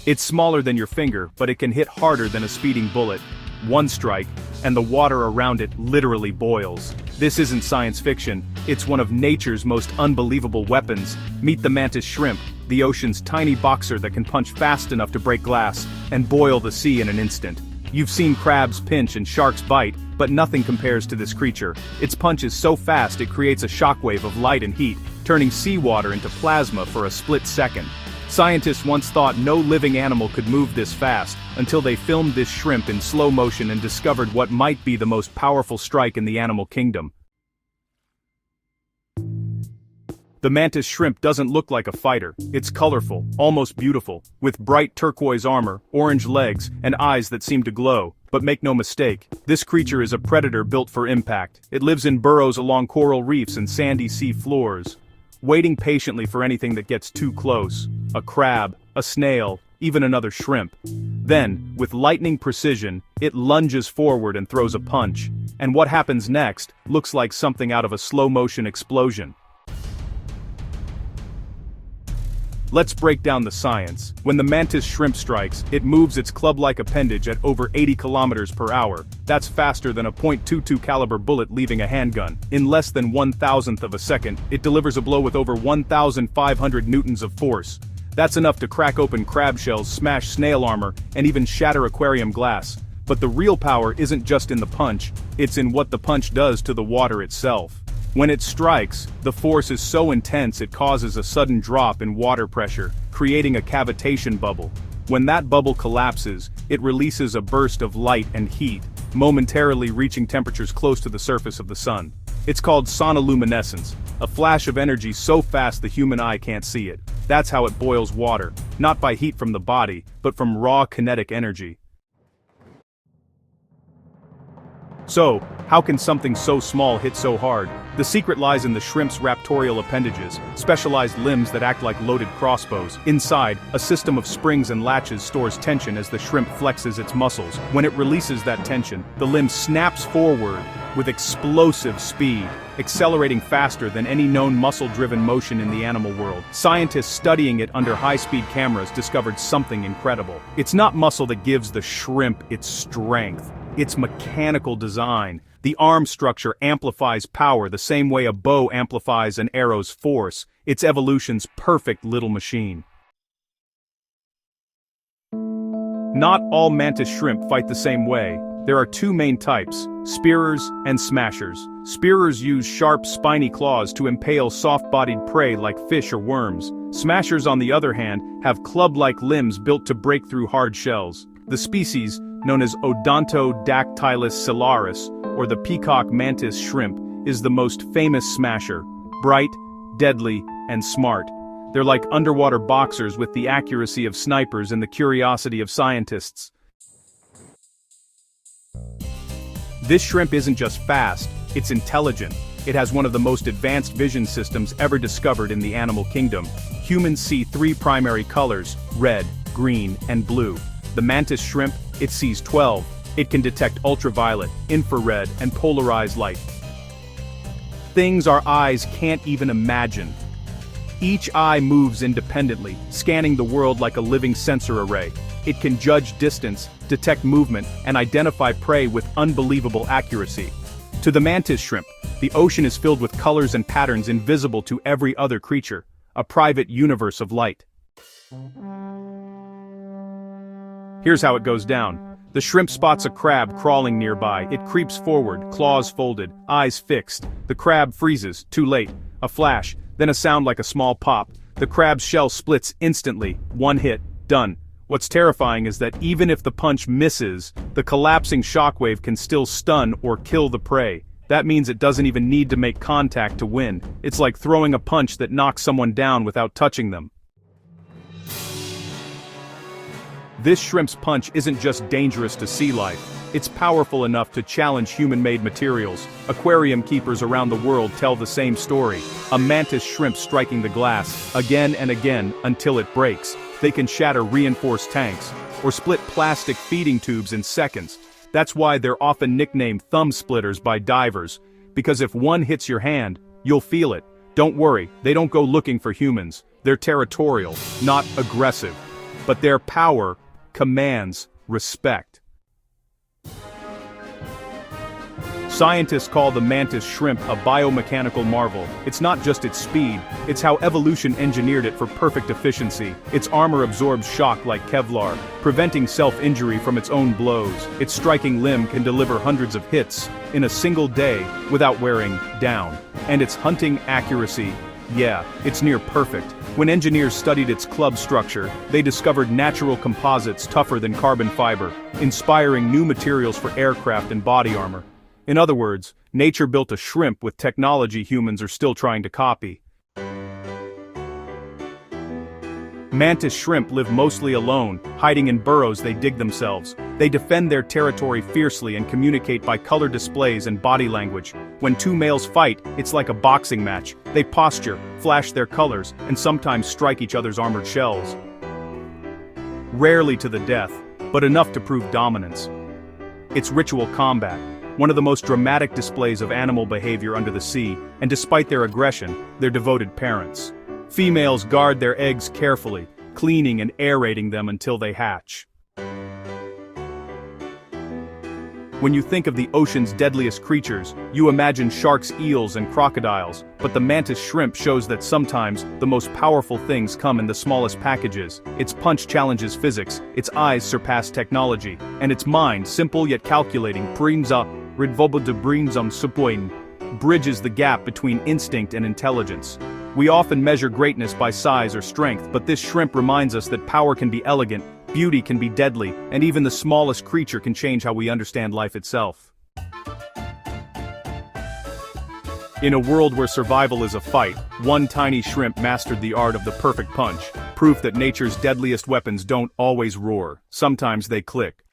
It's smaller than your finger, but it can hit harder than a speeding bullet. One strike, and the water around it literally boils. This isn't science fiction, it's one of nature's most unbelievable weapons. Meet the mantis shrimp, the ocean's tiny boxer that can punch fast enough to break glass and boil the sea in an instant. You've seen crabs pinch and sharks bite, but nothing compares to this creature. Its punch is so fast it creates a shockwave of light and heat, turning seawater into plasma for a split second. Scientists once thought no living animal could move this fast, until they filmed this shrimp in slow motion and discovered what might be the most powerful strike in the animal kingdom. The mantis shrimp doesn't look like a fighter. It's colorful, almost beautiful, with bright turquoise armor, orange legs, and eyes that seem to glow. But make no mistake, this creature is a predator built for impact. It lives in burrows along coral reefs and sandy sea floors, waiting patiently for anything that gets too close. A crab, a snail, even another shrimp. Then, with lightning precision, it lunges forward and throws a punch. And what happens next looks like something out of a slow-motion explosion. Let's break down the science. When the mantis shrimp strikes, it moves its club-like appendage at over 80 kilometers per hour. That's faster than a .22 caliber bullet leaving a handgun. In less than 1,000th of a second, it delivers a blow with over 1,500 newtons of force. That's enough to crack open crab shells, smash snail armor, and even shatter aquarium glass. But the real power isn't just in the punch, it's in what the punch does to the water itself. When it strikes, the force is so intense it causes a sudden drop in water pressure, creating a cavitation bubble. When that bubble collapses, it releases a burst of light and heat, momentarily reaching temperatures close to the surface of the sun. It's called sonoluminescence, a flash of energy so fast the human eye can't see it. That's how it boils water, not by heat from the body, but from raw kinetic energy. So, how can something so small hit so hard? The secret lies in the shrimp's raptorial appendages, specialized limbs that act like loaded crossbows. Inside, a system of springs and latches stores tension as the shrimp flexes its muscles. When it releases that tension, the limb snaps forward with explosive speed, accelerating faster than any known muscle-driven motion in the animal world. Scientists studying it under high-speed cameras discovered something incredible. It's not muscle that gives the shrimp its strength. It's mechanical design. The arm structure amplifies power the same way a bow amplifies an arrow's force. It's evolution's perfect little machine. Not all mantis shrimp fight the same way. There are two main types, spearers and smashers. Spearers use sharp, spiny claws to impale soft-bodied prey like fish or worms. Smashers, on the other hand, have club-like limbs built to break through hard shells. The species, known as Odontodactylus cellaris, or the peacock mantis shrimp, is the most famous smasher. Bright, deadly, and smart. They're like underwater boxers with the accuracy of snipers and the curiosity of scientists. This shrimp isn't just fast, it's intelligent. It has one of the most advanced vision systems ever discovered in the animal kingdom. Humans see three primary colors: red, green, and blue. The mantis shrimp, it sees 12. It can detect ultraviolet, infrared, and polarized light. Things our eyes can't even imagine. Each eye moves independently, scanning the world like a living sensor array. It can judge distance, detect movement, and identify prey with unbelievable accuracy. To the mantis shrimp, the ocean is filled with colors and patterns invisible to every other creature, a private universe of light. Here's how it goes down. The shrimp spots a crab crawling nearby. It creeps forward, claws folded, eyes fixed. The crab freezes, too late. A flash, then a sound like a small pop. The crab's shell splits instantly. One hit, done. What's terrifying is that even if the punch misses, the collapsing shockwave can still stun or kill the prey. That means it doesn't even need to make contact to win. It's like throwing a punch that knocks someone down without touching them. This shrimp's punch isn't just dangerous to sea life, it's powerful enough to challenge human-made materials. Aquarium keepers around the world tell the same story. A mantis shrimp striking the glass, again and again, until it breaks. They can shatter reinforced tanks, or split plastic feeding tubes in seconds. That's why they're often nicknamed thumb splitters by divers, because if one hits your hand, you'll feel it. Don't worry, they don't go looking for humans. They're territorial, not aggressive. but their power commands respect. Scientists call the mantis shrimp a biomechanical marvel. It's not just its speed, it's how evolution engineered it for perfect efficiency. Its armor absorbs shock like Kevlar, preventing self-injury from its own blows. Its striking limb can deliver hundreds of hits in a single day without wearing down. And its hunting accuracy, yeah, it's near perfect. When engineers studied its club structure, they discovered natural composites tougher than carbon fiber, inspiring new materials for aircraft and body armor. In other words, nature built a shrimp with technology humans are still trying to copy. Mantis shrimp live mostly alone, hiding in burrows they dig themselves. They defend their territory fiercely and communicate by color displays and body language. When two males fight, it's like a boxing match. They posture, flash their colors, and sometimes strike each other's armored shells. Rarely to the death, but enough to prove dominance. It's ritual combat, one of the most dramatic displays of animal behavior under the sea, and despite their aggression, they're devoted parents. Females guard their eggs carefully, cleaning and aerating them until they hatch. When you think of the ocean's deadliest creatures, you imagine sharks, eels, and crocodiles, but the mantis shrimp shows that sometimes the most powerful things come in the smallest packages. Its punch challenges physics, its eyes surpass technology, and its mind, simple yet calculating, bridges the gap between instinct and intelligence. We often measure greatness by size or strength, but this shrimp reminds us that power can be elegant, beauty can be deadly, and even the smallest creature can change how we understand life itself. In a world where survival is a fight, one tiny shrimp mastered the art of the perfect punch, proof that nature's deadliest weapons don't always roar, sometimes they click.